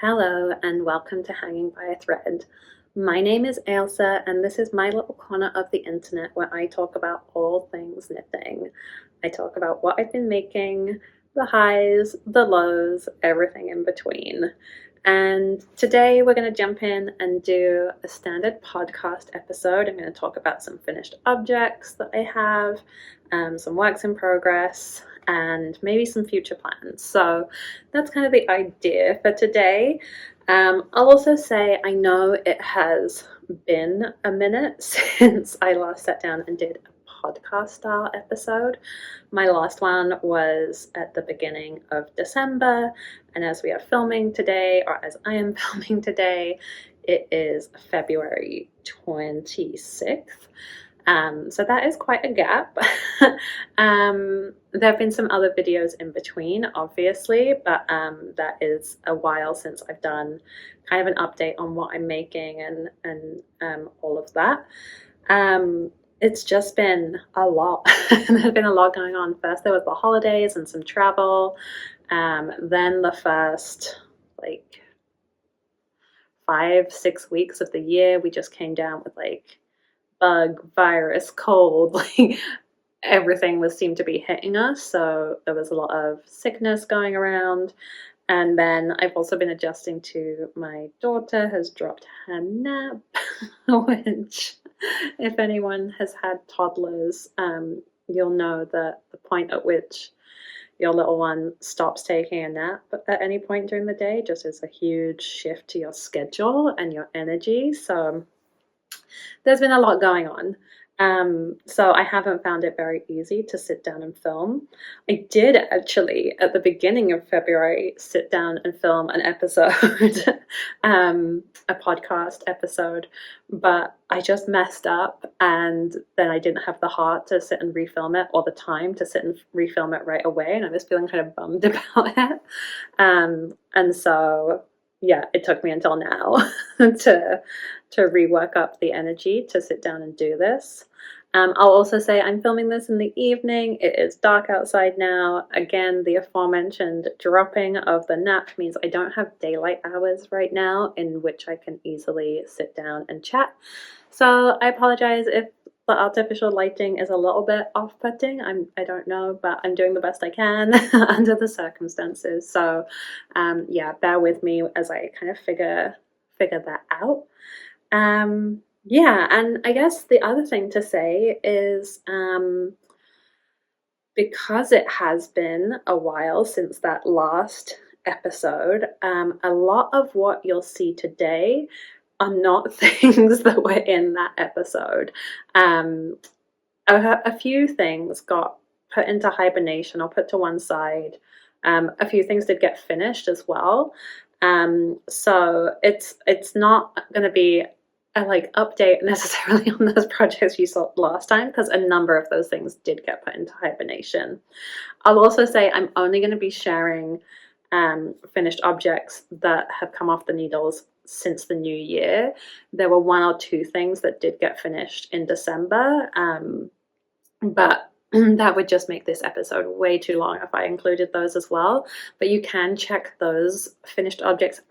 Hello and welcome to Hanging by a Thread. My name is Ailsa and this is my little corner of the internet where I talk about all things knitting. I talk about what I've been making, the highs, the lows, everything in between. And today we're going to jump in and do a standard podcast episode. I'm going to talk about some finished objects that I have, some works in progress, and maybe some future plans. So that's kind of the idea for today. I'll also say I know it has been a minute since I last sat down and did a podcast style episode. My last one was at the beginning of December, and as we are filming today, or as I am filming today, it is February 26th. So that is quite a gap. There have been some other videos in between, obviously, but that is a while since I've done kind of an update on what I'm making and all of that. It's just been a lot. There's been a lot going on. First there was the holidays and some travel. Then the first 5-6 weeks of the year we just came down with bug, virus, cold, everything seemed to be hitting us. So there was a lot of sickness going around. And then I've also been adjusting to my daughter has dropped her nap, which if anyone has had toddlers, you'll know that the point at which your little one stops taking a nap at any point during the day just is a huge shift to your schedule and your energy. So there's been a lot going on. So I haven't found it very easy to sit down and film. I did actually, at the beginning of February, sit down and film an episode, a podcast episode, but I just messed up and then I didn't have the heart to sit and refilm it or the time to sit and refilm it right away, and I was feeling kind of bummed about it. And so yeah, it took me until now to rework up the energy to sit down and do this. I'll also say I'm filming this in the evening. It is dark outside now. Again, the aforementioned dropping of the nap means I don't have daylight hours right now in which I can easily sit down and chat. So I apologize if the artificial lighting is a little bit off-putting. I don't know, but I'm doing the best I can under the circumstances. So yeah, bear with me as I kind of figure that out. Yeah, and I guess the other thing to say is because it has been a while since that last episode, a lot of what you'll see today are not things that were in that episode. A few things got put into hibernation or put to one side. A few things did get finished as well. So it's not going to be a update necessarily on those projects you saw last time, because a number of those things did get put into hibernation. I'll also say I'm only going to be sharing finished objects that have come off the needles since the new year. There were 1 or 2 things that did get finished in December, but that would just make this episode way too long if I included those as well. But you can check those finished objects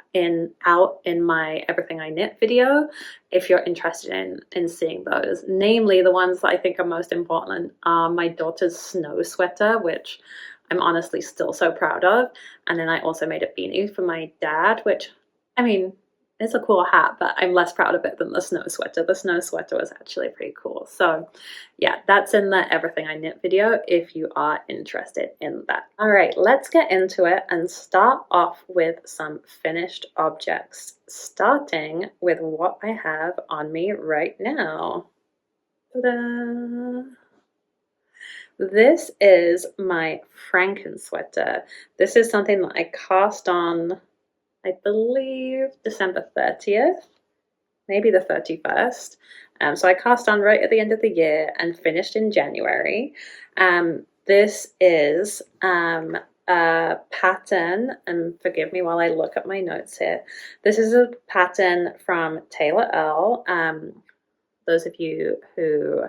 out in my Everything I Knit video if you're interested in seeing those. Namely, the ones that I think are most important are my daughter's snow sweater, which I'm honestly still so proud of. And then I also made a beanie for my dad, which, I mean, it's a cool hat, but I'm less proud of it than the snow sweater. The snow sweater was actually pretty cool. So yeah, that's in the Everything I Knit video if you are interested in that. All right, let's get into it and start off with some finished objects, starting with what I have on me right now. Ta-da! This is my Frankensweater. This is something that I cast on, I believe, December 30th, maybe the 31st. So I cast on right at the end of the year and finished in January. This is a pattern, and forgive me while I look at my notes here. This is a pattern from Taylor Earl. Those of you who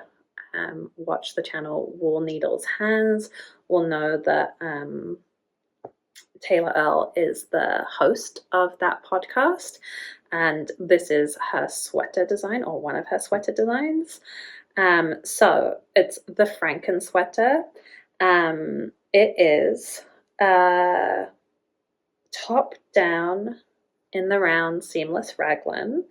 watch the channel Wool Needles Hands will know that Taylor Earl is the host of that podcast, and this is her sweater design, or one of her sweater designs. So it's the Frankensweater. It is top down in the round seamless raglan.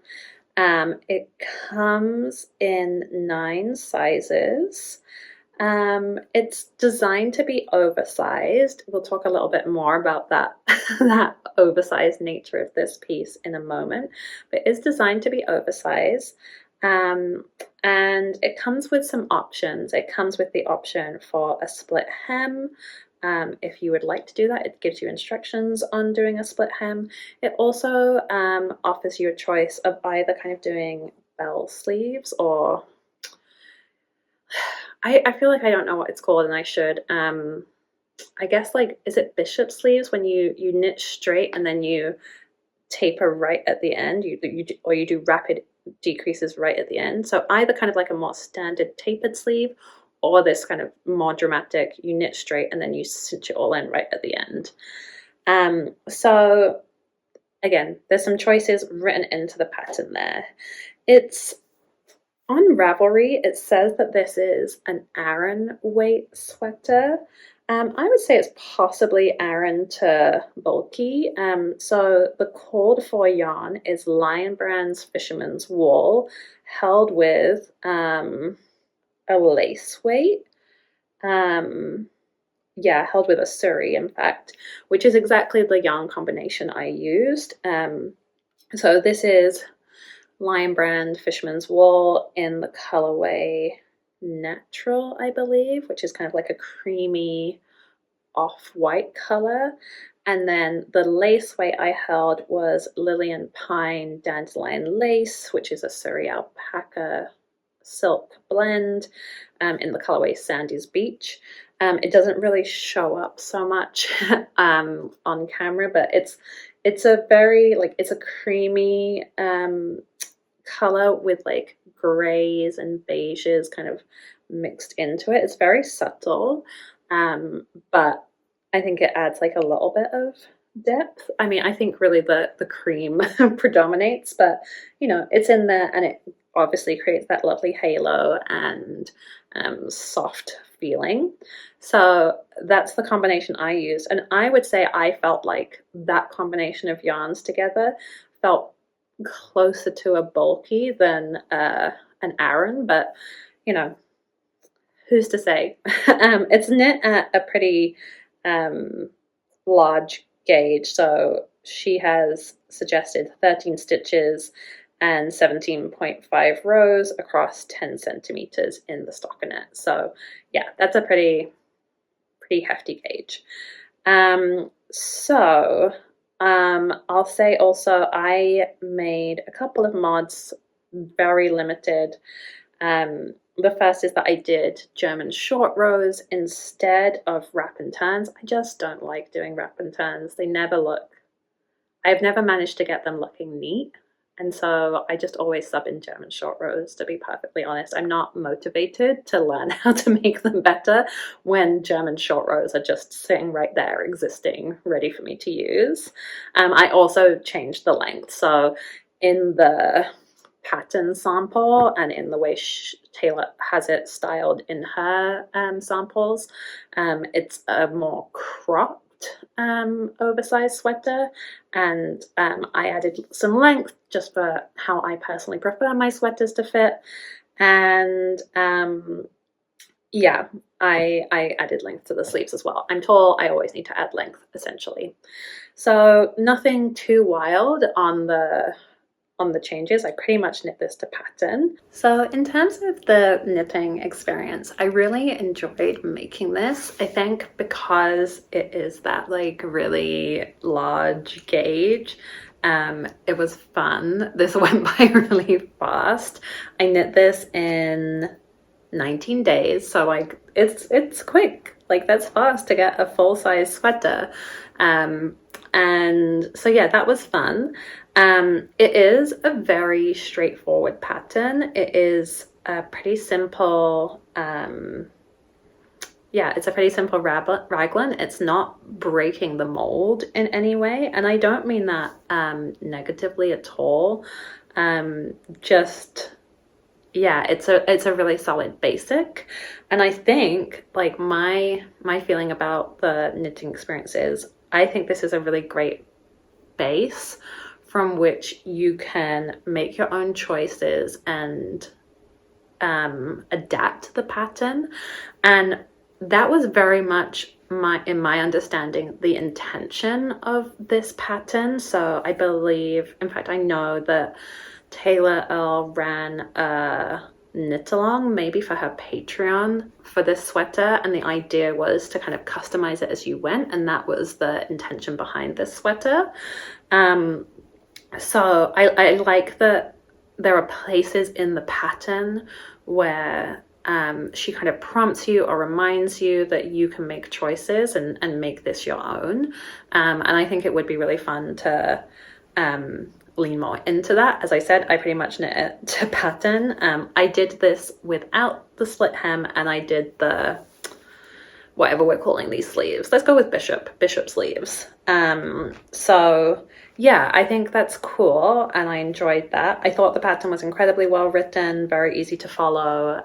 It comes in 9 sizes. It's designed to be oversized. We'll talk a little bit more about that that oversized nature of this piece in a moment, but it's designed to be oversized. And it comes with some options. It comes with the option for a split hem. If you would like to do that, it gives you instructions on doing a split hem. It also offers you a choice of either kind of doing bell sleeves, or I feel like I don't know what it's called, and I should. I guess, like, is it bishop sleeves, when you knit straight and then you taper right at the end, or you do rapid decreases right at the end. So either kind of like a more standard tapered sleeve, or this kind of more dramatic, you knit straight and then you cinch it all in right at the end. So again, there's some choices written into the pattern there. It's on Ravelry, it says that this is an Aran weight sweater. I would say it's possibly Aran to bulky. So the called for yarn is Lion Brand's Fisherman's Wool, held with a lace weight. Yeah, held with a Surrey, in fact, which is exactly the yarn combination I used. So this is Lion Brand Fisherman's Wool in the colorway Natural, I believe, which is kind of like a creamy off-white color. And then the lace weight I held was Lillian Pine Dandelion Lace, which is a Surrey alpaca silk blend, in the colorway Sandy's Beach. It doesn't really show up so much on camera, but it's a very, like, it's a creamy color with like grays and beiges kind of mixed into it. It's very subtle, but I think it adds like a little bit of depth. I mean, I think really the cream predominates, but you know, it's in there, and it obviously creates that lovely halo and soft feeling. So that's the combination I used, and I would say I felt like that combination of yarns together felt closer to a bulky than an Aran, but you know, who's to say? It's knit at a pretty large gauge, so she has suggested 13 stitches and 17.5 rows across 10 centimeters in the stockinette. So yeah, that's a pretty hefty gauge. I'll say also I made a couple of mods, very limited. The first is that I did German short rows instead of wrap and turns. I just don't like doing wrap and turns. I've never managed to get them looking neat. And so I just always sub in German short rows, to be perfectly honest. I'm not motivated to learn how to make them better when German short rows are just sitting right there, existing, ready for me to use. I also changed the length. So in the pattern sample and in the way Taylor has it styled in her samples, it's a more cropped oversized sweater, and I added some length just for how I personally prefer my sweaters to fit. And yeah, I added length to the sleeves as well. I'm tall, I always need to add length, essentially. So nothing too wild on the changes. I pretty much knit this to pattern. So in terms of the knitting experience, I really enjoyed making this. I think because it is that like really large gauge, it was fun. This went by really fast. I knit this in 19 days, so like it's quick. Like, that's fast to get a full-size sweater. And so yeah, that was fun. It is a very straightforward pattern. It is a pretty simple yeah, it's a pretty simple raglan. It's not breaking the mold in any way, and I don't mean that negatively at all. Just yeah, it's a really solid basic. And I think like my feeling about the knitting experience is I think this is a really great base from which you can make your own choices and adapt the pattern. And that was very much in my understanding, the intention of this pattern. So I believe, in fact, I know that Taylor Earl ran a knit along, maybe for her Patreon, for this sweater, and the idea was to kind of customize it as you went, and that was the intention behind this sweater. So I like that there are places in the pattern where she kind of prompts you or reminds you that you can make choices and make this your own. And I think it would be really fun to lean more into that. As I said, I pretty much knit it to pattern. I did this without the split hem, and I did the whatever we're calling these sleeves. Let's go with bishop sleeves. So yeah, I think that's cool, and I enjoyed that. I thought the pattern was incredibly well written, very easy to follow,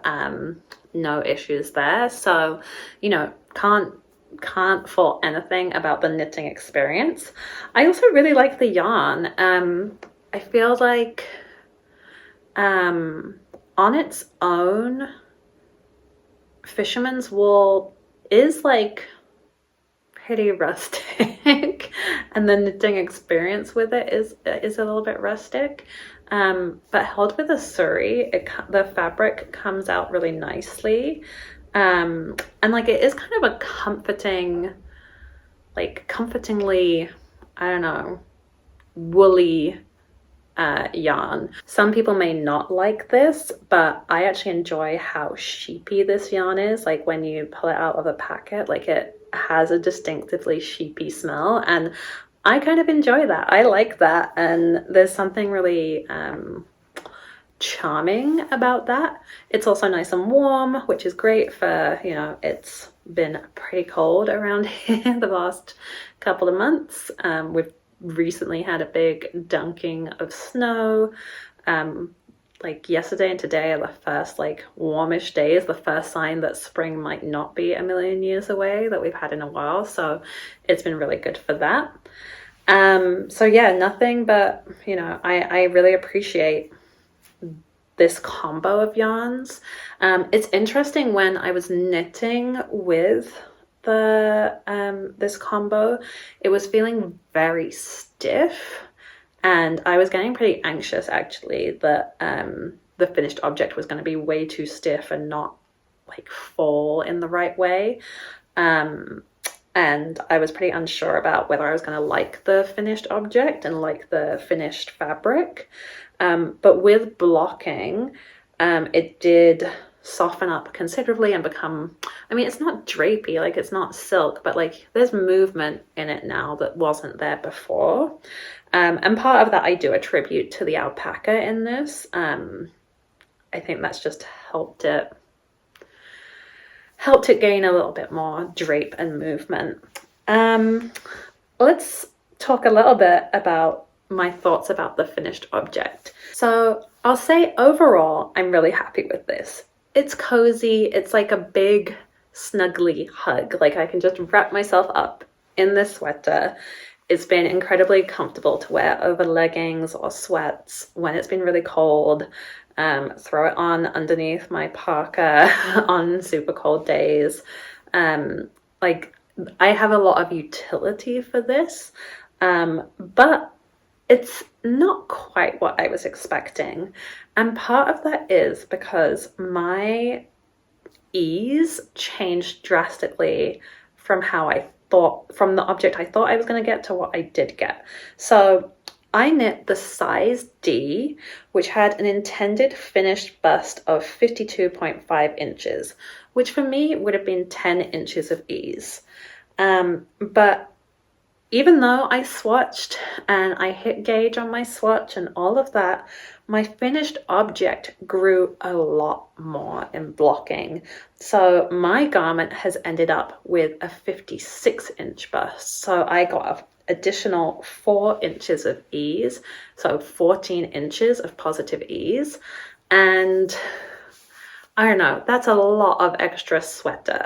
no issues there. So, you know, can't fault anything about the knitting experience. I also really like the yarn. I feel like on its own, fisherman's wool is like pretty rustic and the knitting experience with it is a little bit rustic, but held with a suri, the fabric comes out really nicely, and like it is kind of a comfortingly, I don't know, woolly yarn. Some people may not like this, but I actually enjoy how sheepy this yarn is. Like when you pull it out of a packet, like it has a distinctively sheepy smell, and I kind of enjoy that. I like that, and there's something really charming about that. It's also nice and warm, which is great for, you know, it's been pretty cold around here the last couple of months. We've recently had a big dunking of snow. Like yesterday and today are the first like warmish days, the first sign that spring might not be a million years away that we've had in a while. So it's been really good for that. So yeah, nothing but, you know, I really appreciate this combo of yarns. It's interesting, when I was knitting with the this combo, it was feeling very stiff, and I was getting pretty anxious actually that the finished object was going to be way too stiff and not like fall in the right way, and I was pretty unsure about whether I was going to like the finished object and like the finished fabric, but with blocking it did soften up considerably and become, I mean, it's not drapey, like it's not silk, but like there's movement in it now that wasn't there before, and part of that I do attribute to the alpaca in this. I think that's just helped it gain a little bit more drape and movement. Let's talk a little bit about my thoughts about the finished object. So I'll say overall I'm really happy with this. It's cozy, it's like a big snuggly hug, like I can just wrap myself up in this sweater. It's been incredibly comfortable to wear over leggings or sweats when it's been really cold. Throw it on underneath my parka on super cold days. Like I have a lot of utility for this, but it's not quite what I was expecting. And part of that is because my ease changed drastically from how I thought, from the object I thought I was going to get to what I did get. So I knit the size D, which had an intended finished bust of 52.5 inches, which for me would have been 10 inches of ease. But even though I swatched and I hit gauge on my swatch and all of that, my finished object grew a lot more in blocking. So my garment has ended up with a 56-inch bust. So I got an additional 4 inches of ease, so 14 inches of positive ease. And I don't know, that's a lot of extra sweater.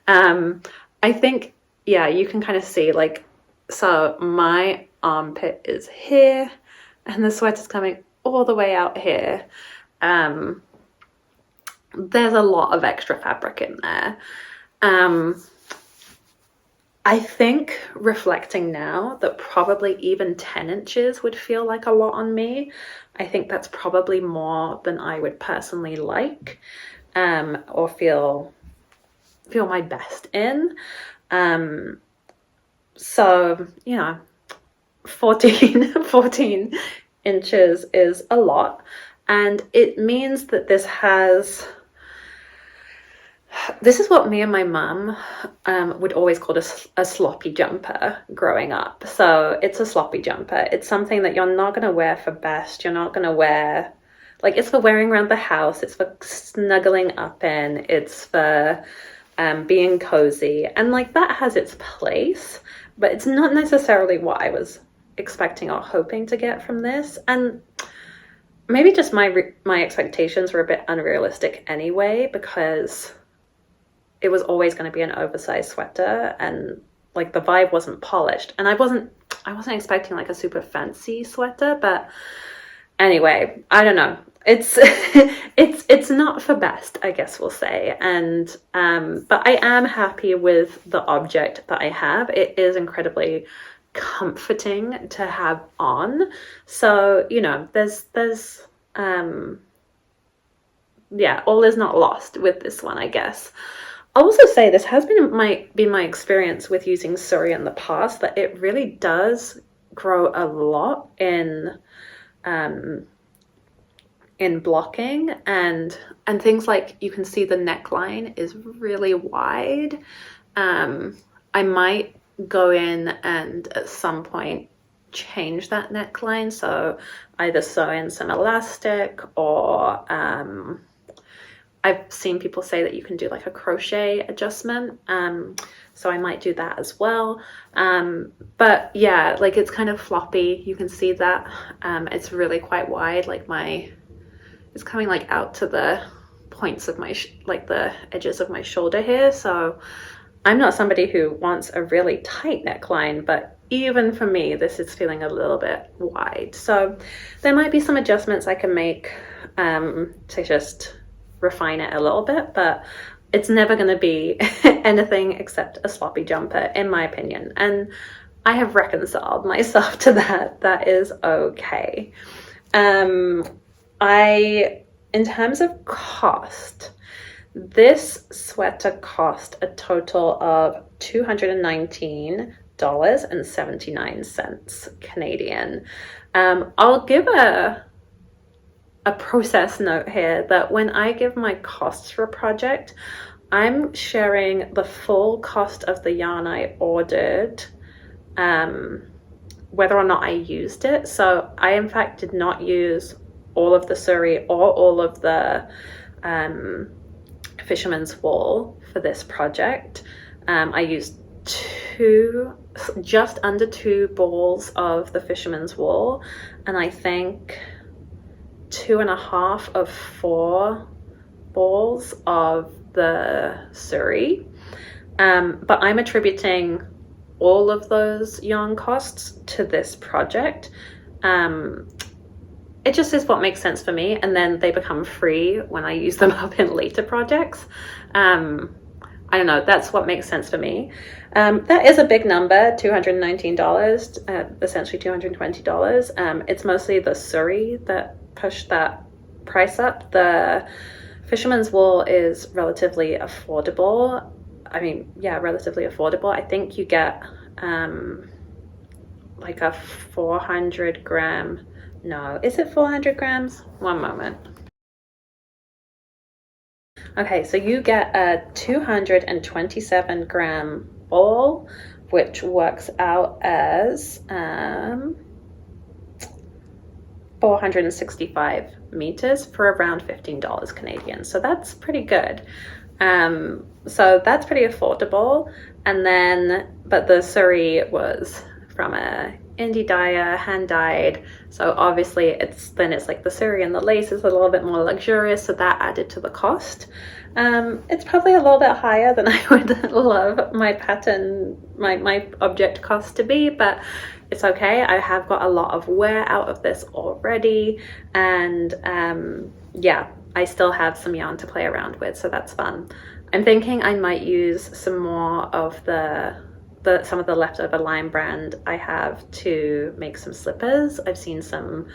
I think, yeah, you can kind of see, like, so my armpit is here and the sweater's coming all the way out here. There's a lot of extra fabric in there. I think reflecting now that probably even 10 inches would feel like a lot on me. I think that's probably more than I would personally like, or feel my best in. So, you know, 14 inches is a lot. And it means that this is what me and my mum would always call a sloppy jumper growing up. So it's a sloppy jumper. It's something that you're not going to wear for best. You're not going to wear, like, it's for wearing around the house. It's for snuggling up in. It's for being cozy. And, like, that has its place, but it's not necessarily what I was expecting or hoping to get from this. And maybe just my expectations were a bit unrealistic anyway, because it was always going to be an oversized sweater, and, like, the vibe wasn't polished, and I wasn't expecting, like, a super fancy sweater. But anyway, I don't know, it's it's not for best, I guess we'll say. And but I am happy with the object that I have. It is incredibly comforting to have on, so, you know, there's yeah, all is not lost with this one, I guess. I'll also say this has been my experience with using Surrey in the past, that it really does grow a lot in blocking, and things like, you can see the neckline is really wide. I might go in and at some point change that neckline, so either sew in some elastic, or I've seen people say that you can do, like, a crochet adjustment, so I might do that as well. But yeah, like, it's kind of floppy. You can see that it's really quite wide. Like, it's coming, like, out to the points of my like the edges of my shoulder here. So I'm not somebody who wants a really tight neckline, but even for me, this is feeling a little bit wide. So there might be some adjustments I can make to just refine it a little bit, but it's never going to be anything except a sloppy jumper, in my opinion. And I have reconciled myself to that. That is okay. In terms of cost, this sweater cost a total of $219.79 Canadian. I'll give a process note here that when I give my costs for a project, I'm sharing the full cost of the yarn I ordered, whether or not I used it. So I, in fact, did not use all of the Surrey or all of the fisherman's wool for this project. I used just under 2 balls of the fisherman's wool, and I think 2.5 of 4 balls of the Surrey. But I'm attributing all of those yarn costs to this project. It just is what makes sense for me, and then they become free when I use them up in later projects. I don't know, that's what makes sense for me. That is a big number, $219, essentially $220. It's mostly the Surrey that pushed that price up. The fisherman's wool is relatively affordable. I mean, yeah, relatively affordable. I think you get like a 400 gram. No, is it 400 grams? One moment. Okay, so you get a 227 gram ball which works out as 465 meters for around $15 Canadian. So that's pretty good. So that's pretty affordable. And then, but the suri was from a indie dyer, hand dyed. So obviously it's like the suri and the lace is a little bit more luxurious. So that added to the cost. It's probably a little bit higher than I would love my pattern, my object cost to be, but it's okay. I have got a lot of wear out of this already, and yeah, I still have some yarn to play around with, so that's fun. I'm thinking I might use some more of some of the leftover Lime brand I have to make some slippers. I've seen some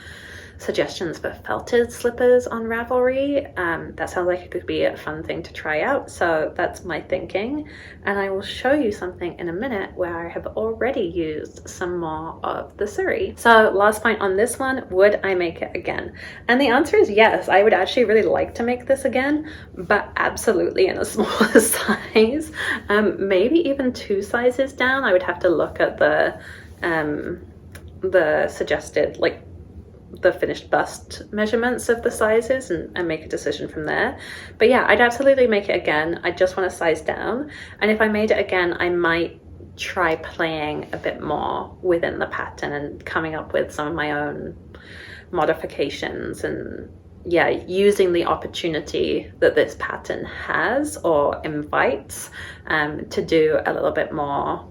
suggestions for felted slippers on Ravelry. That sounds like it could be a fun thing to try out, so that's my thinking, and I will show you something in a minute where I have already used some more of the suri. So last point on this one, would I make it again? And the answer is yes. I would actually really like to make this again, but absolutely in a smaller size, maybe even 2 sizes down. I would have to look at the suggested, like, the finished bust measurements of the sizes and make a decision from there. But yeah, I'd absolutely make it again. I just want to size down, and if I made it again, I might try playing a bit more within the pattern and coming up with some of my own modifications, and yeah, using the opportunity that this pattern has or invites to do a little bit more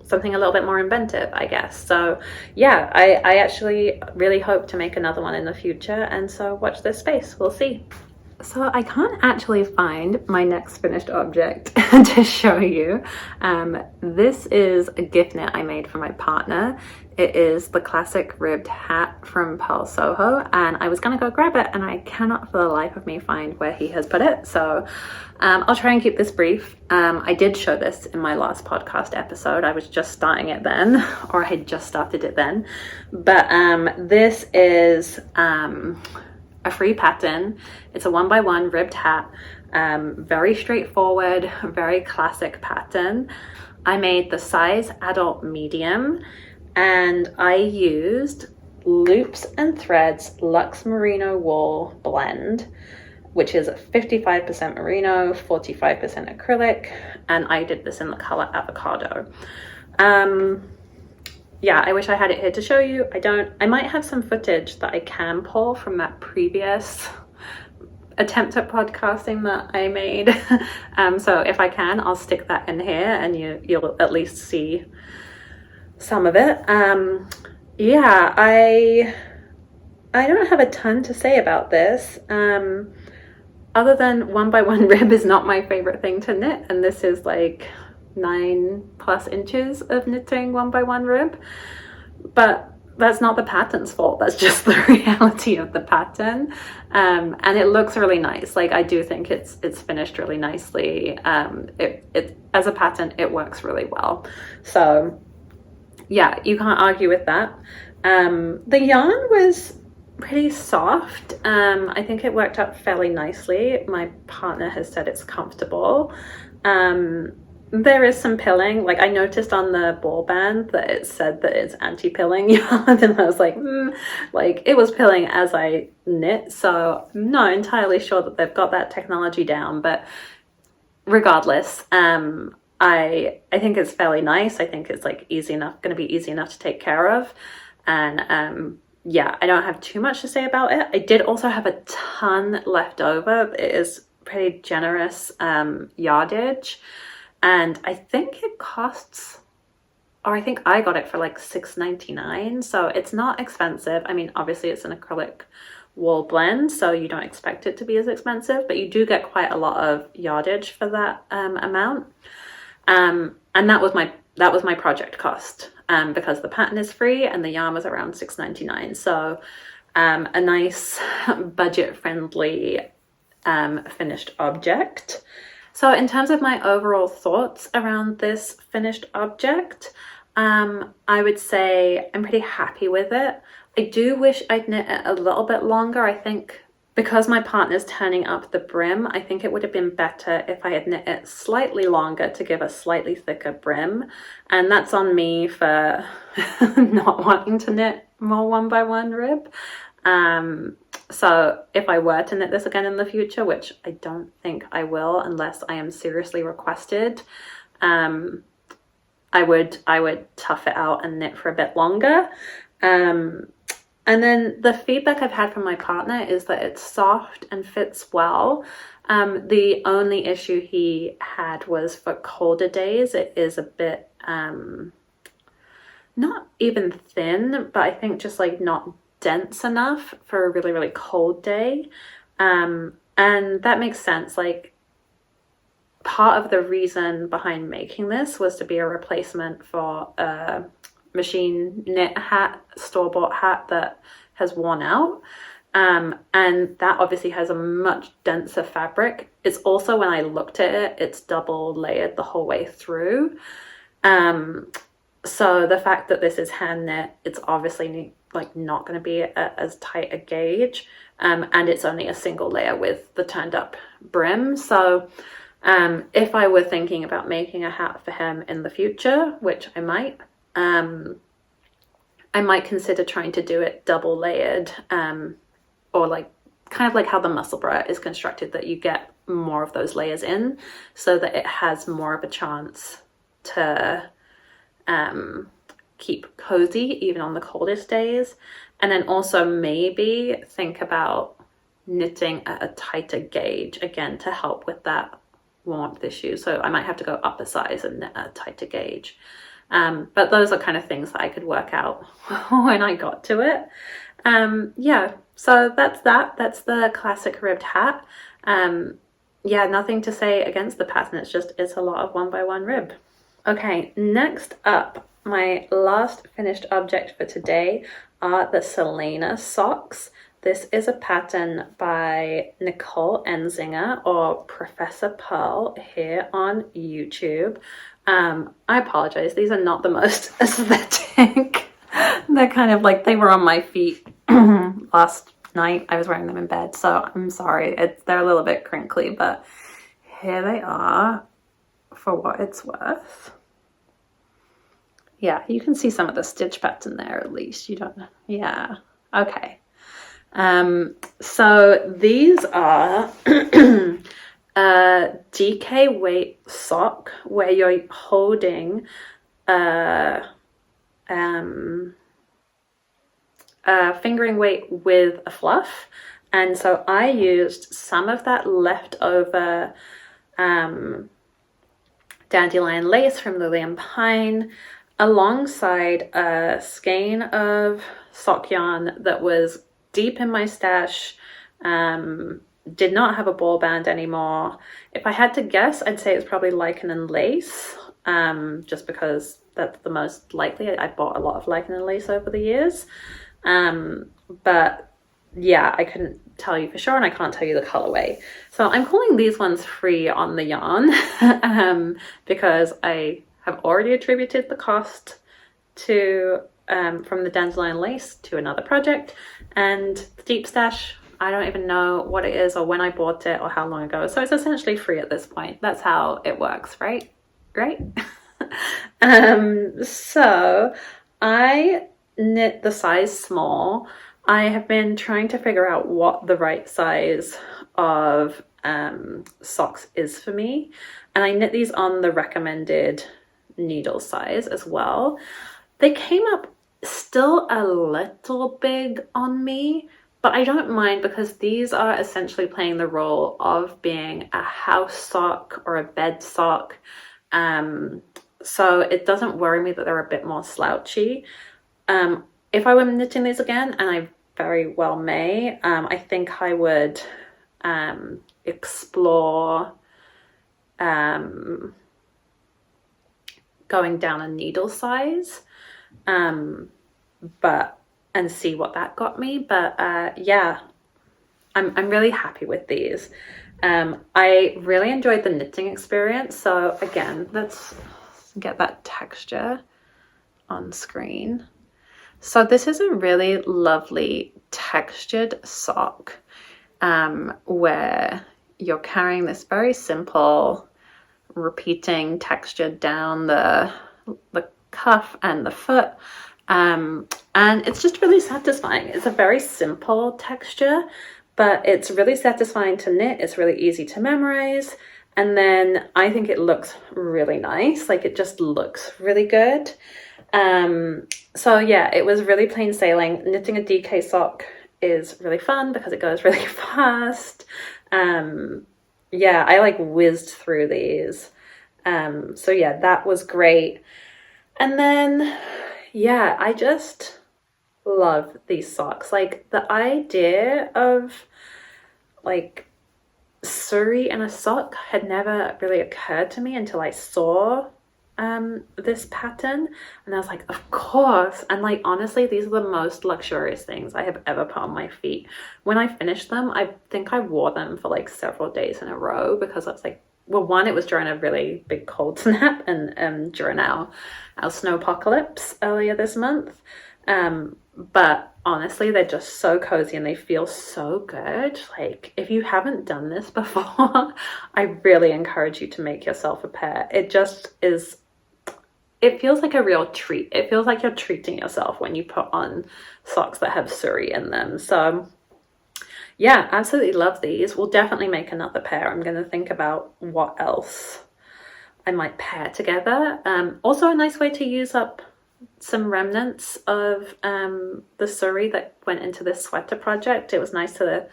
something a little bit more inventive, I guess. So yeah, I actually really hope to make another one in the future, and so watch this space, we'll see. So I can't actually find my next finished object to show you. This is a gift knit I made for my partner. It is the classic ribbed hat from Pearl Soho, and I was gonna go grab it and I cannot for the life of me find where he has put it. So I'll try and keep this brief. I did show this in my last podcast episode. I was just starting it then, or I had just started it then. But this is a free pattern. It's a 1x1 ribbed hat, very straightforward, very classic pattern. I made the size adult medium, and I used Loops and Threads Luxe Merino Wool blend, which is 55% merino, 45% acrylic, and I did this in the color avocado. Yeah, I wish I had it here to show you. I don't. I might have some footage that I can pull from that previous attempt at podcasting that I made. So if I can, I'll stick that in here, and you'll at least see some of it. Yeah, I don't have a ton to say about this. Other than 1x1 rib is not my favorite thing to knit, and this is like 9+ inches of knitting 1x1 rib, but that's not the pattern's fault. That's just the reality of the pattern, and it looks really nice. Like, I do think it's finished really nicely. It as a pattern, it works really well. So yeah, you can't argue with that. The yarn was pretty soft. I think it worked out fairly nicely. My partner has said it's comfortable. There is some pilling. Like, I noticed on the ball band that it said that it's anti-pilling yarn, and I was like, like, it was pilling as I knit, so I'm not entirely sure that they've got that technology down. But regardless, I think it's fairly nice. I think it's like going to be easy enough to take care of, and yeah, I don't have too much to say about it. I did also have a ton left over. It is pretty generous yardage. And I think it costs, or I think I got it for like $6.99. So it's not expensive. I mean, obviously it's an acrylic wool blend, so you don't expect it to be as expensive, but you do get quite a lot of yardage for that amount. And that was my project cost, because the pattern is free and the yarn was around $6.99. So a nice budget-friendly finished object. So in terms of my overall thoughts around this finished object, I would say I'm pretty happy with it. I do wish I'd knit it a little bit longer. I think because my partner's turning up the brim, I think it would have been better if I had knit it slightly longer to give a slightly thicker brim. And that's on me for not wanting to knit more 1x1 rib. So if I were to knit this again in the future, which I don't think I will unless I am seriously requested, I would tough it out and knit for a bit longer. And then the feedback I've had from my partner is that it's soft and fits well. The only issue he had was for colder days. It is a bit, not even thin, but I think just like not dense enough for a really, really cold day. And that makes sense. Like, part of the reason behind making this was to be a replacement for a machine knit hat, store-bought hat that has worn out, and that obviously has a much denser fabric. It's also, when I looked at it, it's double layered the whole way through, so the fact that this is hand knit, it's obviously like not going to be as tight a gauge, and it's only a single layer with the turned up brim. So if I were thinking about making a hat for him in the future, which I might consider trying to do it double layered, or like kind of like how the muscle bra is constructed, that you get more of those layers in so that it has more of a chance to keep cozy even on the coldest days. And then also maybe think about knitting at a tighter gauge again to help with that warmth issue. So I might have to go up a size and knit a tighter gauge. But those are kind of things that I could work out when I got to it. Yeah, so that's the classic ribbed hat. Yeah, nothing to say against the pattern, it's a lot of 1x1 rib. Okay, next up, my last finished object for today are the Caleana Socks. This is a pattern by Nicole Enzinger, or Professor Pearl, here on YouTube. I apologize, these are not the most aesthetic. They're kind of like, they were on my feet last night. I was wearing them in bed, so I'm sorry. They're a little bit crinkly, but here they are for what it's worth. Yeah, you can see some of the stitch pattern there at least. You don't know. Yeah, okay. So these are a DK weight sock where you're holding a fingering weight with a fluff. And so I used some of that leftover dandelion lace from Lily & Pine alongside a skein of sock yarn that was deep in my stash, did not have a ball band anymore. If I had to guess, I'd say it's probably lichen and lace, just because that's the most likely. I bought a lot of lichen and lace over the years, but yeah, I couldn't tell you for sure, and I can't tell you the colorway. So I'm calling these ones free on the yarn, because I have already attributed the cost to from the dandelion lace to another project, and the deep stash, I don't even know what it is or when I bought it or how long ago, so it's essentially free at this point. That's how it works, right? So I knit the size small. I have been trying to figure out what the right size of socks is for me, and I knit these on the recommended needle size as well. They came up still a little big on me, but I don't mind because these are essentially playing the role of being a house sock or a bed sock. So it doesn't worry me that they're a bit more slouchy. If I were knitting these again, and I very well may, I think I would explore going down a needle size, and see what that got me. But yeah, I'm really happy with these. I really enjoyed the knitting experience. So again, let's get that texture on screen. So this is a really lovely textured sock. where you're carrying this very simple repeating texture down the cuff and the foot, and it's just really satisfying. It's a very simple texture, but it's really satisfying to knit. It's really easy to memorize, and then I think it looks really nice. Like, it just looks really good. So yeah, it was really plain sailing. Knitting a DK sock is really fun because it goes really fast. Yeah, I like whizzed through these. So yeah, that was great. And then, yeah, I just love these socks. Like, the idea of like suri in a sock had never really occurred to me until I saw this pattern, and I was like, of course. And like, honestly, these are the most luxurious things I have ever put on my feet. When I finished them, I think I wore them for like several days in a row, because I was like, well, one, it was during a really big cold snap, and during our snowpocalypse earlier this month. But honestly, they're just so cozy and they feel so good. Like, if you haven't done this before, I really encourage you to make yourself a pair. It just is, it feels like a real treat. It feels like you're treating yourself when you put on socks that have suri in them. So yeah, absolutely love these. We'll definitely make another pair. I'm going to think about what else I might pair together. Also a nice way to use up some remnants of the suri that went into this sweater project. It was nice to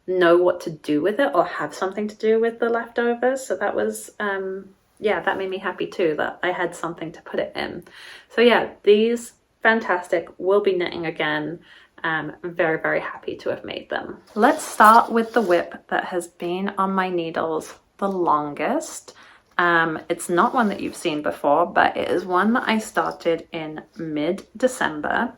know what to do with it, or have something to do with the leftovers. So that was, yeah, that made me happy too, that I had something to put it in. So yeah, these fantastic. We'll be knitting again. Very, very happy to have made them. Let's start with the WIP that has been on my needles the longest. It's not one that you've seen before, but it is one that I started in mid-December.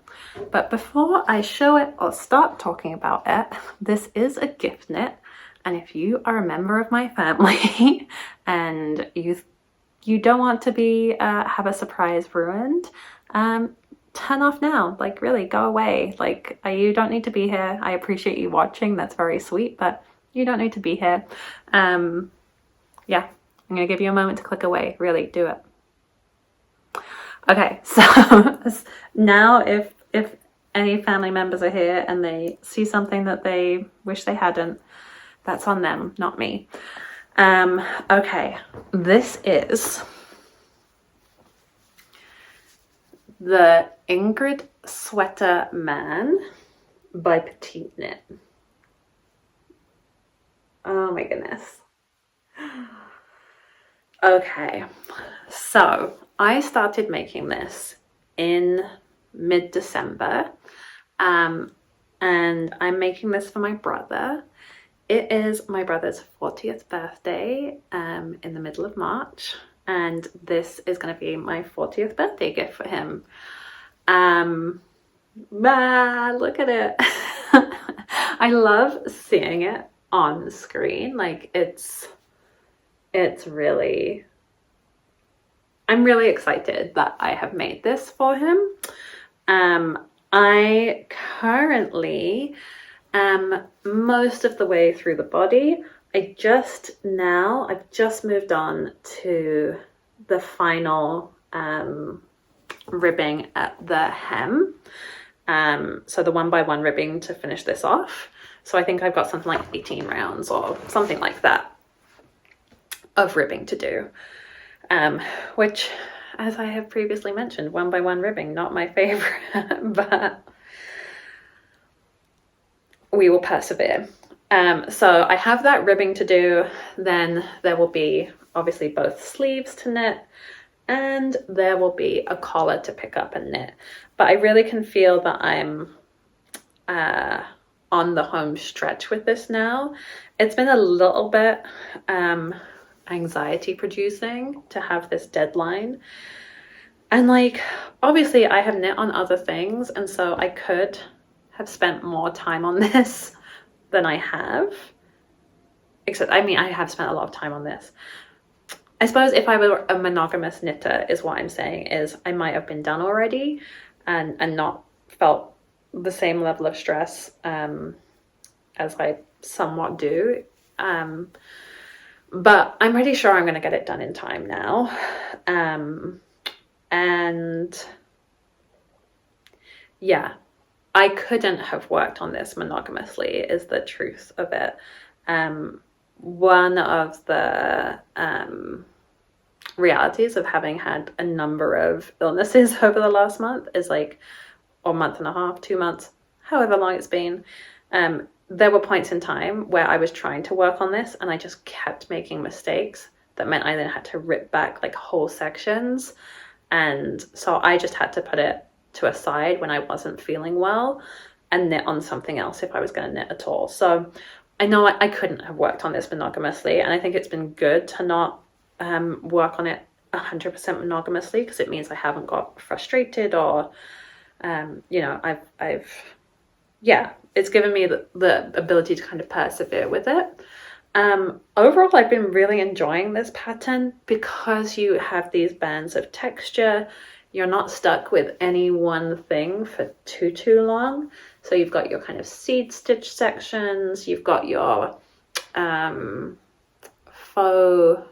But before I show it or start talking about it, this is a gift knit. And if you are a member of my family and you don't want to be have a surprise ruined, turn off now. Like, really, go away. Like, you don't need to be here. I appreciate you watching. That's very sweet, but you don't need to be here. Yeah, I'm gonna give you a moment to click away. Really, do it. Okay, so now if any family members are here and they see something that they wish they hadn't, that's on them, not me. Okay, this is the Ingrid Sweater Man by Petite Knit. Oh my goodness. Okay, so I started making this in mid-December, and I'm making this for my brother. It is my brother's 40th birthday in the middle of March, and this is going to be my 40th birthday gift for him. Look at it. I love seeing it on screen. Like, it's really, I'm really excited that I have made this for him. I currently am most of the way through the body. I've just moved on to the final ribbing at the hem. So the 1x1 ribbing to finish this off. So I think I've got something like 18 rounds or something like that of ribbing to do, which, as I have previously mentioned, 1x1 ribbing, not my favorite, but we will persevere. So I have that ribbing to do. Then there will be obviously both sleeves to knit, and there will be a collar to pick up and knit. But I really can feel that I'm on the home stretch with this now. It's been a little bit anxiety producing to have this deadline, and like, obviously I have knit on other things, and so I could have spent more time on this than I have, except, I mean, I have spent a lot of time on this. I suppose if I were a monogamous knitter, is what I'm saying, is I might have been done already and not felt the same level of stress as I somewhat do. But I'm pretty sure I'm going to get it done in time now. And yeah, I couldn't have worked on this monogamously is the truth of it. One of the realities of having had a number of illnesses over the last month is like, or month and a half, 2 months, however long it's been, there were points in time where I was trying to work on this and I just kept making mistakes that meant I then had to rip back like whole sections. And so I just had to put it to a side when I wasn't feeling well and knit on something else if I was going to knit at all. So I know I couldn't have worked on this monogamously, and I think it's been good to not work on it 100% monogamously, because it means I haven't got frustrated or you know, I've yeah, it's given me the ability to kind of persevere with it. Overall, I've been really enjoying this pattern because you have these bands of texture. You're not stuck with any one thing for too long. So you've got your kind of seed stitch sections, you've got your faux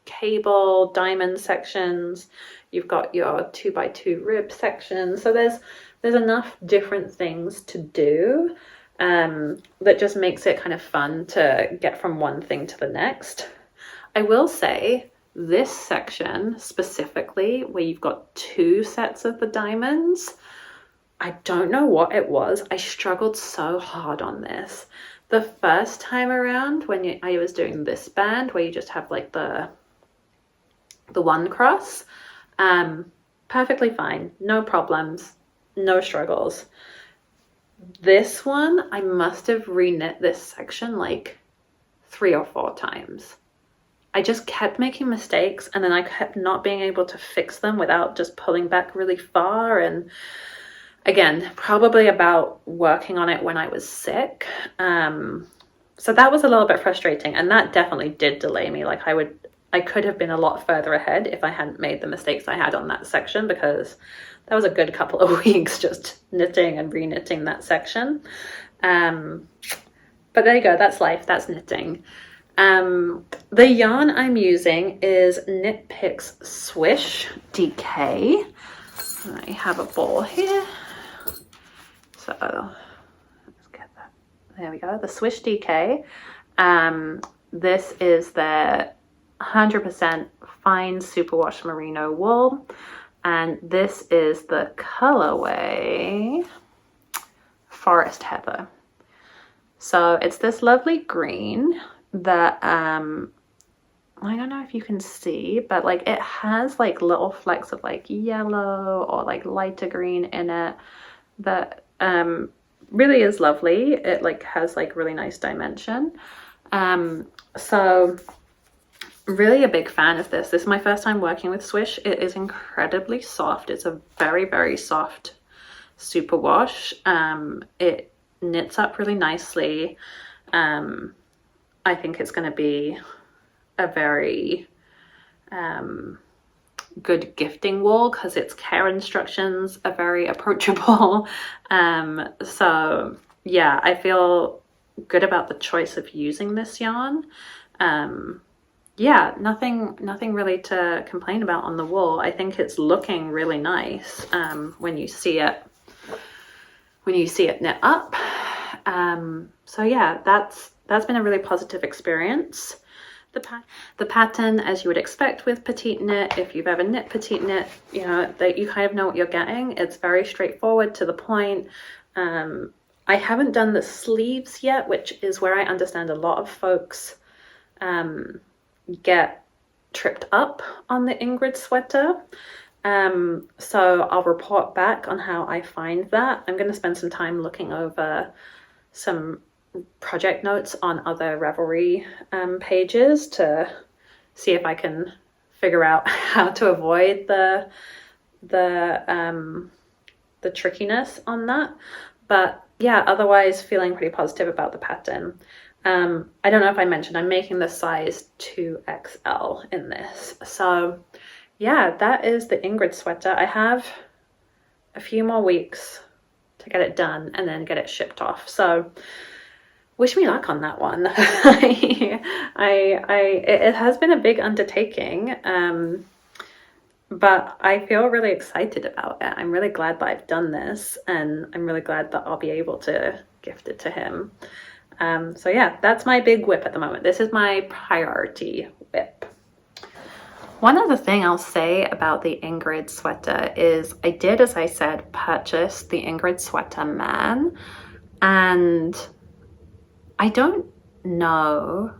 cable diamond sections, you've got your 2x2 rib sections. So there's enough different things to do that just makes it kind of fun to get from one thing to the next. I will say this section specifically, where you've got 2 sets of the diamonds, I don't know what it was. I struggled so hard on this. The first time around when I was doing this band where you just have like the one cross, perfectly fine, no problems, no struggles. This one, I must have reknit this section like 3 or 4 times. I just kept making mistakes, and then I kept not being able to fix them without just pulling back really far. And again, probably about working on it when I was sick. So that was a little bit frustrating, and that definitely did delay me. Like I could have been a lot further ahead if I hadn't made the mistakes I had on that section, because that was a good couple of weeks just knitting and re-knitting that section. But there you go, that's life, that's knitting. The yarn I'm using is Knit Picks Swish DK. I have a ball here. So let's get that. There we go, the Swish DK. This is their 100% fine superwash merino wool, and this is the colorway Forest Heather. So it's this lovely green that I don't know if you can see, but like it has like little flecks of like yellow or like lighter green in it that really is lovely. It like has like really nice dimension. So really a big fan of this. This is my first time working with Swish. It is incredibly soft. It's a very, very soft superwash. It knits up really nicely. I think it's going to be a very good gifting wool because its care instructions are very approachable. So yeah, I feel good about the choice of using this yarn. Yeah, nothing really to complain about on the wool. I think it's looking really nice when you see it knit up. So yeah, that's been a really positive experience. The pattern, as you would expect with petite knit, if you've ever knit petite knit, you know that you kind of know what you're getting. It's very straightforward, to the point. I haven't done the sleeves yet, which is where I understand a lot of folks get tripped up on the Ingrid sweater. So I'll report back on how I find that. I'm going to spend some time looking over some project notes on other Ravelry pages to see if I can figure out how to avoid the trickiness on that. But yeah, otherwise feeling pretty positive about the pattern. I don't know if I mentioned I'm making the size 2XL in this. So yeah, that is the Ingrid sweater. I have a few more weeks to get it done and then get it shipped off. So wish me luck on that one. It has been a big undertaking, but I feel really excited about it. I'm really glad that I've done this, and I'm really glad that I'll be able to gift it to him. So yeah, that's my big WIP at the moment. This is my priority WIP. One other thing I'll say about the Ingrid sweater is I did, as I said, purchase the Ingrid Sweater Man, and I don't know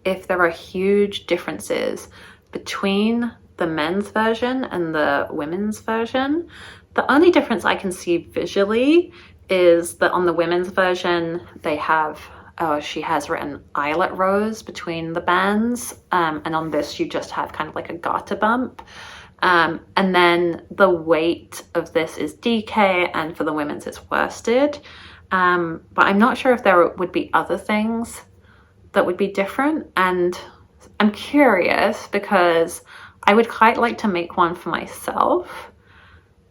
if there are huge differences between the men's version and the women's version. The only difference I can see visually is that on the women's version, they have, she has written eyelet rows between the bands, and on this you just have kind of like a garter bump. And then the weight of this is DK, and for the women's it's worsted. But I'm not sure if there would be other things that would be different, and I'm curious because I would quite like to make one for myself,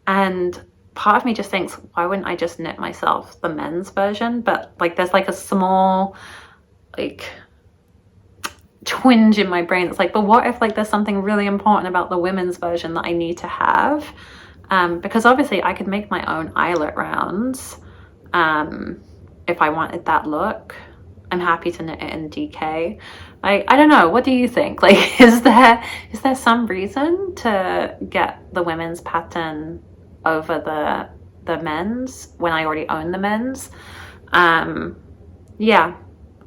and part of me just thinks, why wouldn't I just knit myself the men's version? But like there's like a small like twinge in my brain that's like, but what if like there's something really important about the women's version that I need to have? Because obviously I could make my own eyelet rounds if I wanted that look. I'm happy to knit it in DK. I don't know, what do you think? Like, is there some reason to get the women's pattern over the men's when I already own the men's? Yeah,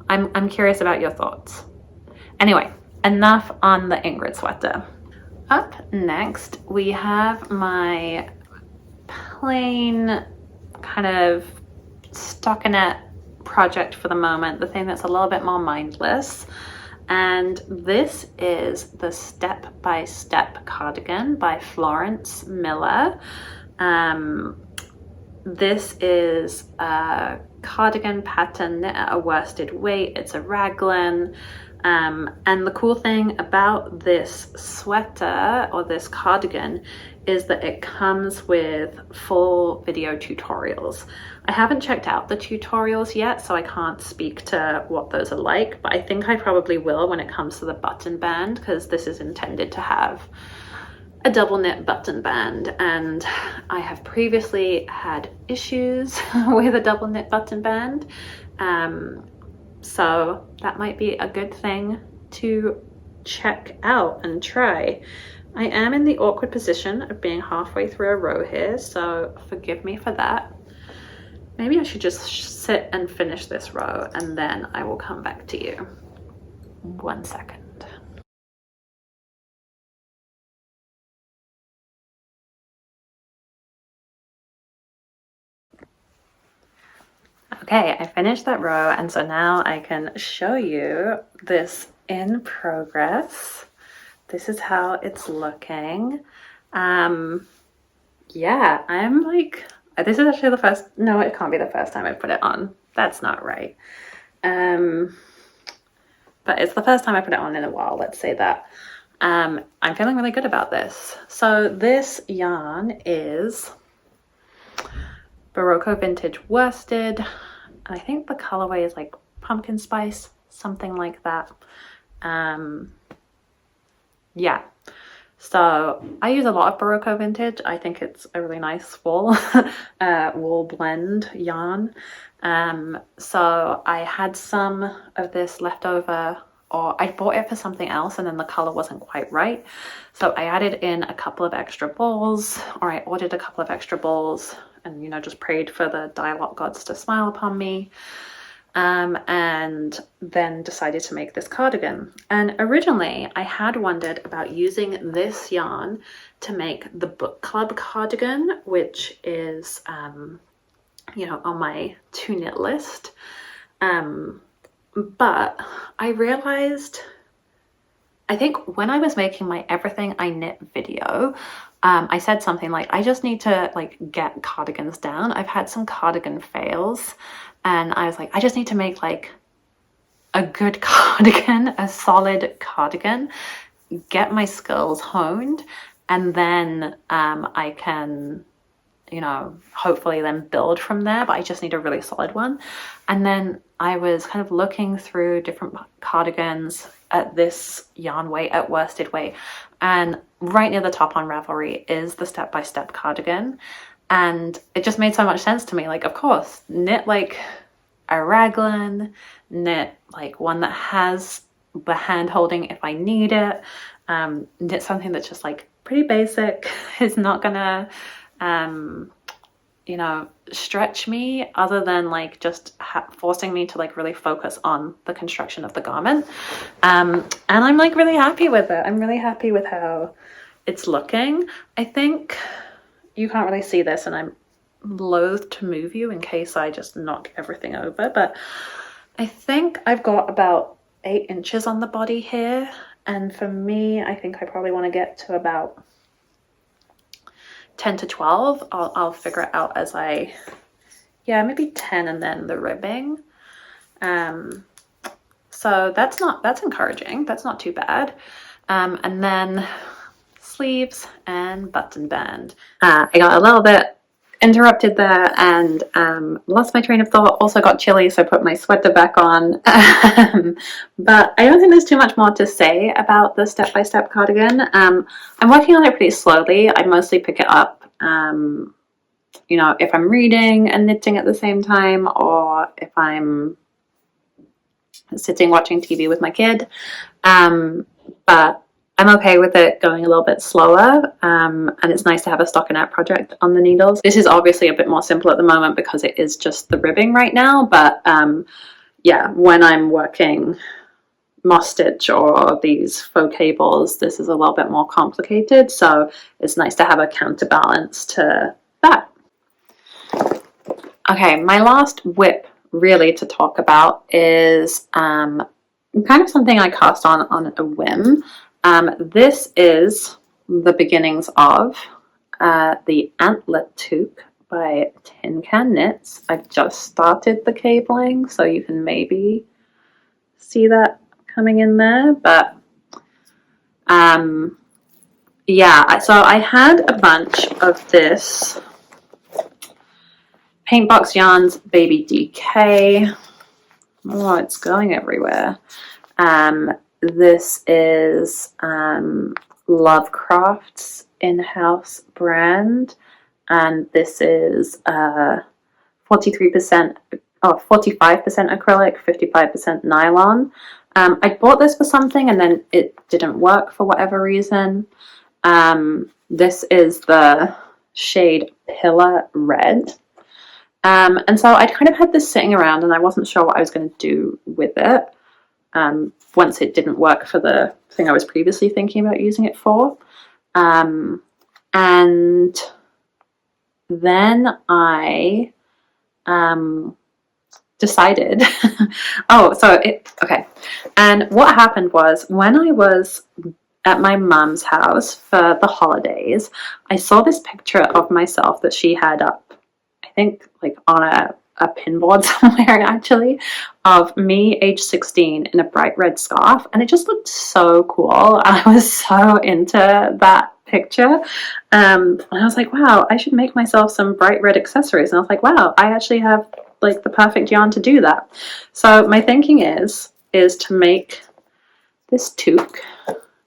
I'm curious about your thoughts. Anyway, enough on the Ingrid sweater. Up next, we have my plain kind of stockinette project for the moment, the thing that's a little bit more mindless. And this is the Step by Step cardigan by Florence Miller. This is a cardigan pattern knit at a worsted weight. It's a raglan. And the cool thing about this sweater or this cardigan is that it comes with full video tutorials. I haven't checked out the tutorials yet, so I can't speak to what those are like, but I think I probably will when it comes to the button band, because this is intended to have a double knit button band, and I have previously had issues with a double knit button band. So that might be a good thing to check out and try. I am in the awkward position of being halfway through a row here, so forgive me for that. Maybe I should just sit and finish this row and then I will come back to you. 1 second. Okay, I finished that row, and so now I can show you this in progress. This is how it's looking. Yeah, I'm like, this is actually the first, no, it can't be the first time I put it on. That's not right. But it's the first time I put it on in a while, let's say that. I'm feeling really good about this. So this yarn is Barocco Vintage Worsted. I think the colorway is like pumpkin spice, something like that. Yeah, so I use a lot of Barocco Vintage. I think it's a really nice wool wool blend yarn. So I had some of this left over, or I bought it for something else and then the color wasn't quite right, so I added in a couple of extra balls, or I ordered a couple of extra balls, and you know, just prayed for the dialogue gods to smile upon me. And then decided to make this cardigan. And originally I had wondered about using this yarn to make the book club cardigan, which is you know, on my to knit list. But I realized, I think when I was making my Everything I Knit video, I said something like, I just need to like get cardigans down. I've had some cardigan fails, and I was like, I just need to make like a good cardigan, a solid cardigan, get my skills honed, and then I can you know, hopefully then build from there, but I just need a really solid one. And then I was kind of looking through different cardigans at this yarn weight, at worsted weight, and right near the top on Ravelry is the step-by-step cardigan, and it just made so much sense to me. Like, of course, knit like a raglan, knit like one that has the hand holding if I need it, knit something that's just like pretty basic, is not gonna you know, stretch me other than like just forcing me to like really focus on the construction of the garment. And I'm like really happy with it. I'm really happy with how it's looking. I think you can't really see this, and I'm loath to move you in case I just knock everything over, but I think I've got about 8 inches on the body here, and for me, I think I probably want to get to about 10 to 12. I'll figure it out as I, yeah, maybe 10 and then the ribbing. So that's encouraging. That's not too bad. And then sleeves and button band. I got a little bit interrupted there and lost my train of thought. Also got chilly, so I put my sweater back on. But I don't think there's too much more to say about the step-by-step cardigan. I'm working on it pretty slowly. I mostly pick it up, you know, if I'm reading and knitting at the same time, or if I'm sitting watching TV with my kid. But I'm okay with it going a little bit slower, and it's nice to have a stockinette project on the needles. This is obviously a bit more simple at the moment because it is just the ribbing right now, but yeah, when I'm working moss stitch or these faux cables, this is a little bit more complicated, so it's nice to have a counterbalance to that. Okay, my last whip really to talk about is kind of something I cast on a whim. This is the beginnings of the Antler Toque by Tin Can Knits. I've just started the cabling, so you can maybe see that coming in there, but yeah, so I had a bunch of this Paintbox Yarns Baby DK. Oh, it's going everywhere. This is Lovecraft's in-house brand, and this is 43% or 45% acrylic, 55% nylon. I bought this for something and then it didn't work for whatever reason. This is the shade Pillar Red. And so I'd kind of had this sitting around and I wasn't sure what I was going to do with it. Once it didn't work for the thing I was previously thinking about using it for. And then I decided, okay. And what happened was when I was at my mum's house for the holidays, I saw this picture of myself that she had up, I think like on a pinboard somewhere actually, of me age 16 in a bright red scarf, and it just looked so cool. I was so into that picture, and I was like, wow, I should make myself some bright red accessories. And I was like, wow, I actually have like the perfect yarn to do that. So my thinking is to make this toque,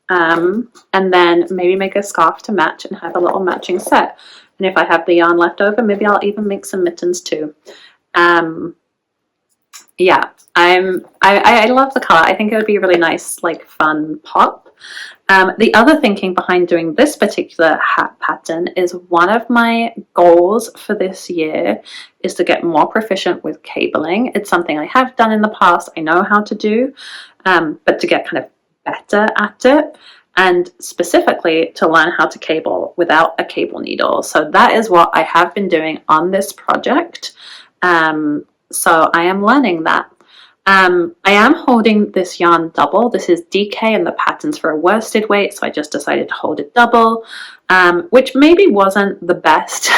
and then maybe make a scarf to match and have a little matching set. And if I have the yarn left over, maybe I'll even make some mittens too. Yeah, I love the color. I think it would be a really nice, like, fun pop. The other thinking behind doing this particular hat pattern is one of my goals for this year is to get more proficient with cabling. It's something I have done in the past, I know how to do, but to get kind of better at it, and specifically to learn how to cable without a cable needle. So that is what I have been doing on this project. So I am learning that. I am holding this yarn double. This is DK and the pattern's for a worsted weight, so I just decided to hold it double, which maybe wasn't the best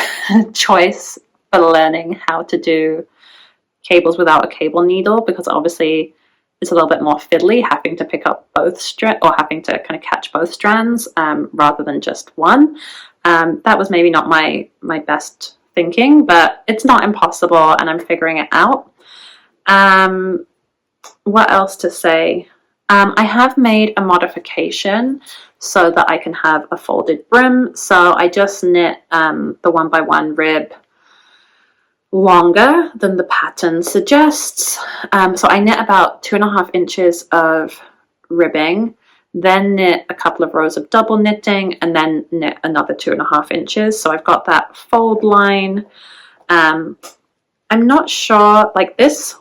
choice for learning how to do cables without a cable needle, because obviously it's a little bit more fiddly having to pick up both strands, or having to kind of catch both strands rather than just one. That was maybe not my best thinking, but it's not impossible and I'm figuring it out. What else to say? I have made a modification so that I can have a folded brim. So I just knit the 1x1 rib longer than the pattern suggests. So I knit about 2.5 inches of ribbing, then knit a couple of rows of double knitting, and then knit another 2.5 inches. So I've got that fold line. I'm not sure, like this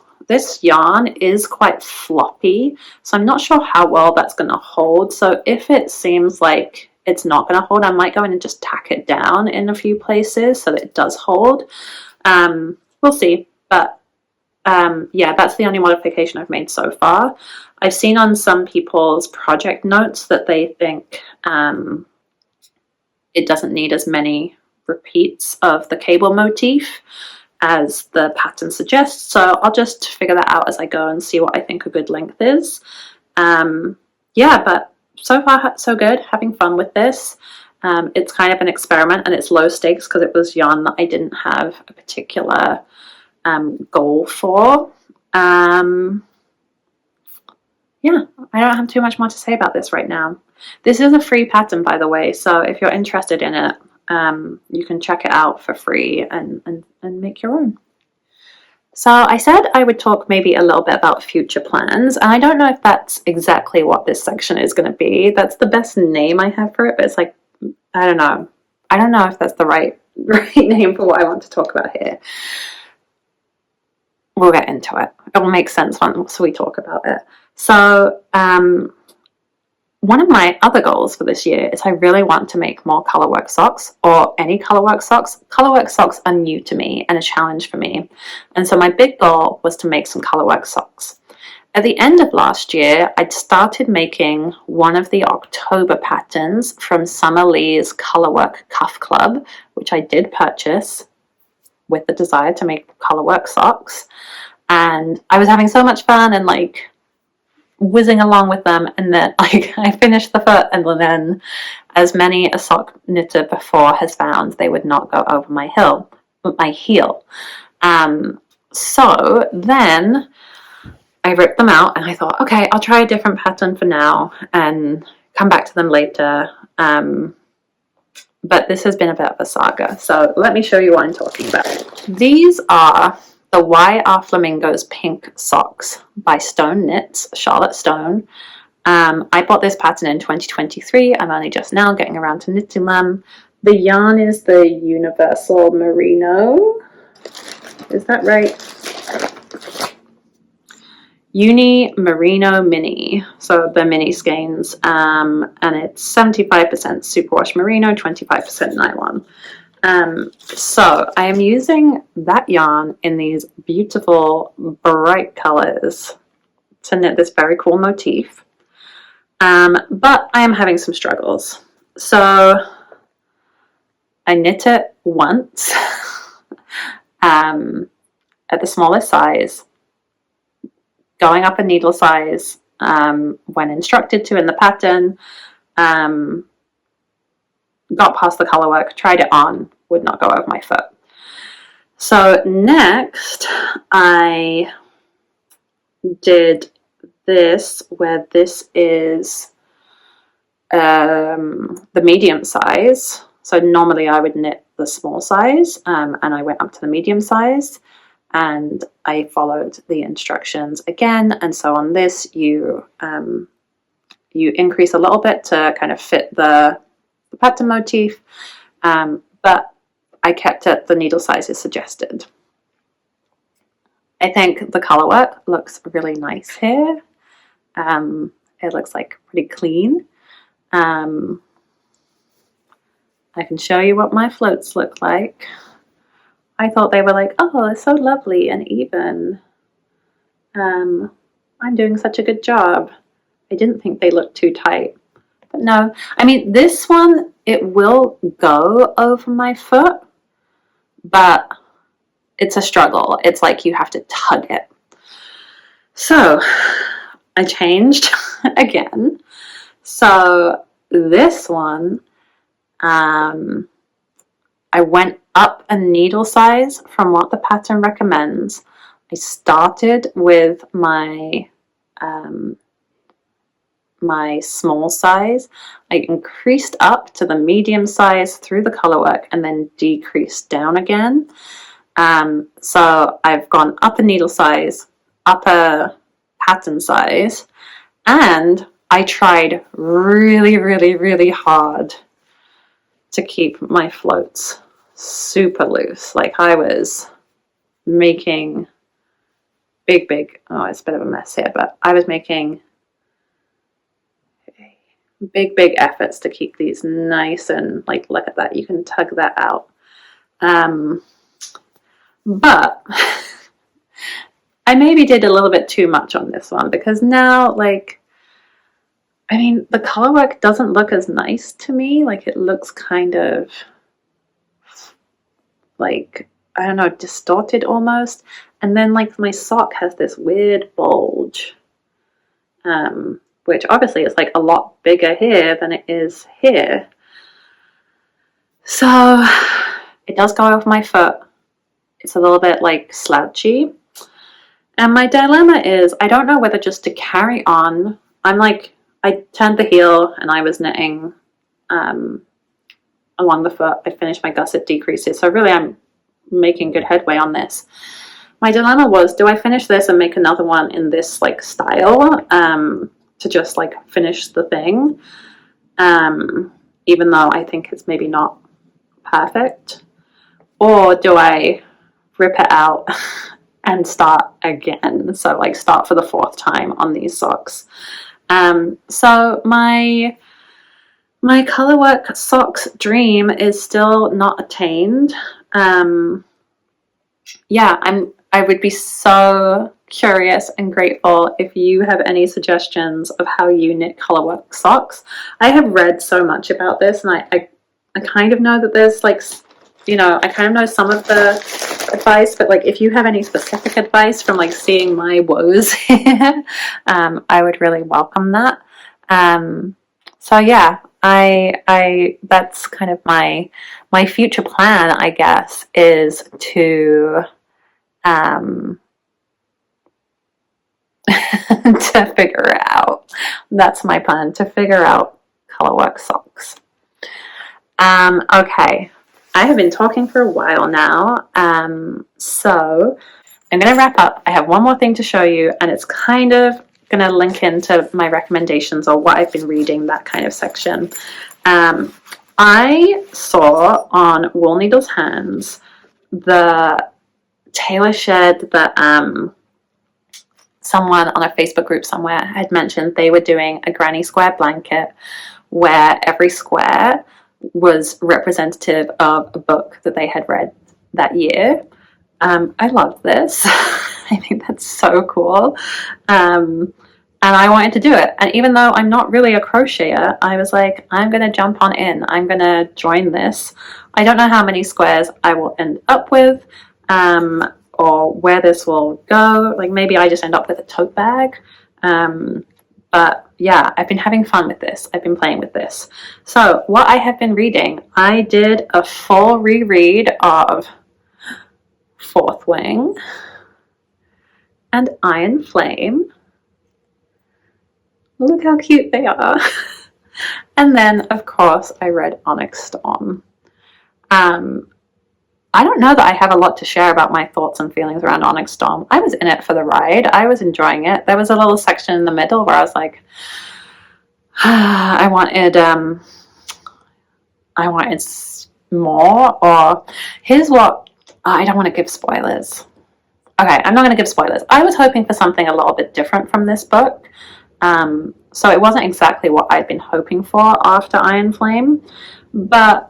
yarn is quite floppy, so I'm not sure how well that's going to hold. So if it seems like it's not going to hold, I might go in and just tack it down in a few places so that it does hold. We'll see, but yeah, that's the only modification I've made so far. I've seen on some people's project notes that they think it doesn't need as many repeats of the cable motif as the pattern suggests, so I'll just figure that out as I go and see what I think a good length is. Yeah, but so far so good, having fun with this. It's kind of an experiment and it's low stakes because it was yarn that I didn't have a particular goal for. Yeah, I don't have too much more to say about this right now. This is a free pattern, by the way, so if you're interested in it, you can check it out for free and make your own. So I said I would talk maybe a little bit about future plans, and I don't know if that's exactly what this section is going to be. That's the best name I have for it, but it's like, I don't know. I don't know if that's the right name for what I want to talk about here. We'll get into it. It will make sense once we talk about it. So one of my other goals for this year is I really want to make more colourwork socks, or any colourwork socks. Colourwork socks are new to me and a challenge for me. And so my big goal was to make some colourwork socks. At the end of last year, I'd started making one of the October patterns from Summer Lee's Colourwork Cuff Club, which I did purchase with the desire to make colourwork socks. And I was having so much fun and like whizzing along with them, and then like I finished the foot, and then, as many a sock knitter before has found, they would not go over my heel. So then I ripped them out and I thought, okay, I'll try a different pattern for now and come back to them later. But this has been a bit of a saga, so let me show you what I'm talking about. These are the Why Are Flamingos Pink Socks by Stone Knits, Charlotte Stone. I bought this pattern in 2023. I'm only just now getting around to knitting them. The yarn is the Universal Merino. Is that right? Uni Merino Mini, so the mini skeins, and it's 75% superwash merino, 25% nylon. So I am using that yarn in these beautiful bright colors to knit this very cool motif, but I am having some struggles. So I knit it once at the smallest size, going up a needle size when instructed to in the pattern, got past the colourwork, tried it on, would not go over my foot. So next I did this, where this is the medium size. So normally I would knit the small size, and I went up to the medium size, and I followed the instructions again. And so on this, you increase a little bit to kind of fit the pattern motif, but I kept it the needle sizes suggested. I think the colourwork looks really nice here. It looks like pretty clean. I can show you what my floats look like. I thought they were like, oh, they're so lovely and even. I'm doing such a good job. I didn't think they looked too tight. But no, I mean, this one, it will go over my foot, but it's a struggle. It's like you have to tug it. So I changed again. So this one, I went up a needle size from what the pattern recommends. I started with my my small size. I increased up to the medium size through the colourwork and then decreased down again. So I've gone up a needle size, up a pattern size, and I tried really, really, really hard to keep my floats super loose. Like I was making big, oh, it's a bit of a mess here, but I was making big efforts to keep these nice and, like, look at that, you can tug that out. But I maybe did a little bit too much on this one, because now, like, I mean, the colourwork doesn't look as nice to me. Like, it looks kind of like, I don't know, distorted almost. And then, like, my sock has this weird bulge, which obviously is like a lot bigger here than it is here. So it does go over my foot. It's a little bit like slouchy. And my dilemma is, I don't know whether just to carry on. I'm like, I turned the heel and I was knitting along the foot. I finished my gusset decreases. So really I'm making good headway on this. My dilemma was, do I finish this and make another one in this, like, style to just, like, finish the thing, even though I think it's maybe not perfect? Or do I rip it out and start again? So, like, start for the 4th time on these socks. So my colourwork socks dream is still not attained. Yeah, I would be so curious and grateful if you have any suggestions of how you knit colourwork socks. I have read so much about this, and I kind of know that there's, like, you know, I kind of know some of the advice, but, like, if you have any specific advice from, like, seeing my woes here, I would really welcome that. So yeah, I that's kind of my future plan, I guess, is to to figure it out. That's my plan, to figure out colourwork socks. Okay, I have been talking for a while now, so I'm going to wrap up. I have one more thing to show you, and it's kind of going to link into my recommendations or what I've been reading, that kind of section. I saw on Wool Needles Hands, the Taylor shared that someone on a Facebook group somewhere had mentioned they were doing a granny square blanket where every square was representative of a book that they had read that year. I love this. I think that's so cool. And I wanted to do it. And even though I'm not really a crocheter, I was like, I'm going to jump on in. I'm going to join this. I don't know how many squares I will end up with, or where this will go. Like, maybe I just end up with a tote bag. But yeah, I've been having fun with this. I've been playing with this. So what I have been reading, I did a full reread of Fourth Wing and Iron Flame. Look how cute they are. And then, of course, I read Onyx Storm. I don't know that I have a lot to share about my thoughts and feelings around Onyx Storm. I was in it for the ride. I was enjoying it. There was a little section in the middle where I was like, I wanted more. Or here's what, I don't want to give spoilers. Okay, I'm not going to give spoilers. I was hoping for something a little bit different from this book. So it wasn't exactly what I'd been hoping for after Iron Flame. But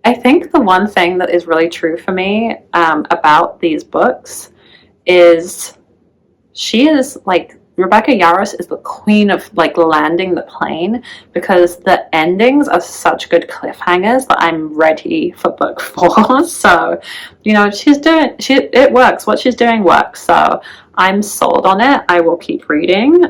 I think the one thing that is really true for me about these books is she is, like, Rebecca Yarros is the queen of, like, landing the plane, because the endings are such good cliffhangers that I'm ready for book 4. So, you know, it works. What she's doing works. So I'm sold on it. I will keep reading.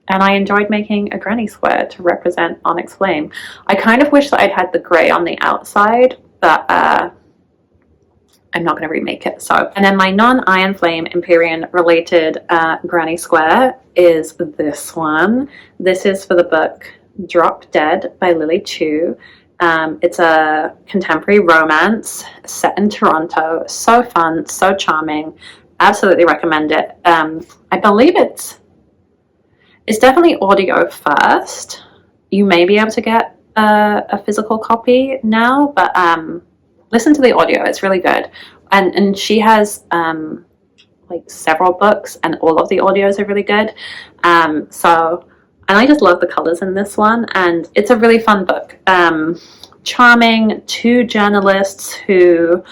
And I enjoyed making a granny square to represent Onyx Flame. I kind of wish that I'd had the grey on the outside but I'm not going to remake it. So, and then my non-Iron Flame Empyrean related granny square is this one. This is for the book Drop Dead by Lily Chu. It's a contemporary romance set in Toronto. So fun, so charming. Absolutely recommend it. I believe it's definitely audio first. You may be able to get a physical copy now, but listen to the audio. It's really good. And she has like several books, and all of the audios are really good. And I just love the colors in this one, and it's a really fun book. Charming, two journalists who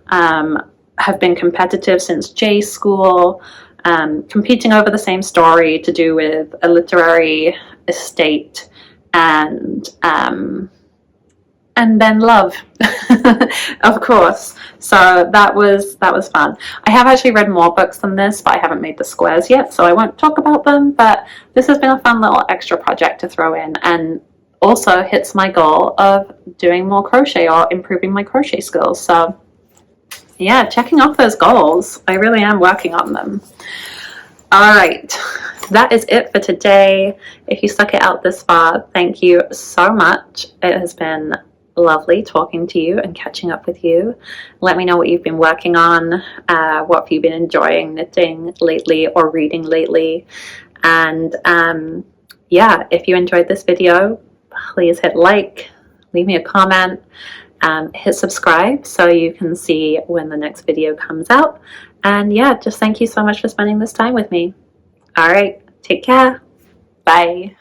have been competitive since J school, competing over the same story to do with a literary estate, and then love, of course. So that was fun. I have actually read more books than this, but I haven't made the squares yet, so I won't talk about them. But this has been a fun little extra project to throw in, and also hits my goal of doing more crochet or improving my crochet skills. So yeah, checking off those goals. I really am working on them. All right, that is it for today. If you stuck it out this far, thank you so much. It has been lovely talking to you and catching up with you. Let me know what you've been working on, what have you been enjoying knitting lately or reading lately. And yeah, if you enjoyed this video, please hit like, leave me a comment, hit subscribe so you can see when the next video comes out. And yeah, just thank you so much for spending this time with me. All right, take care. Bye.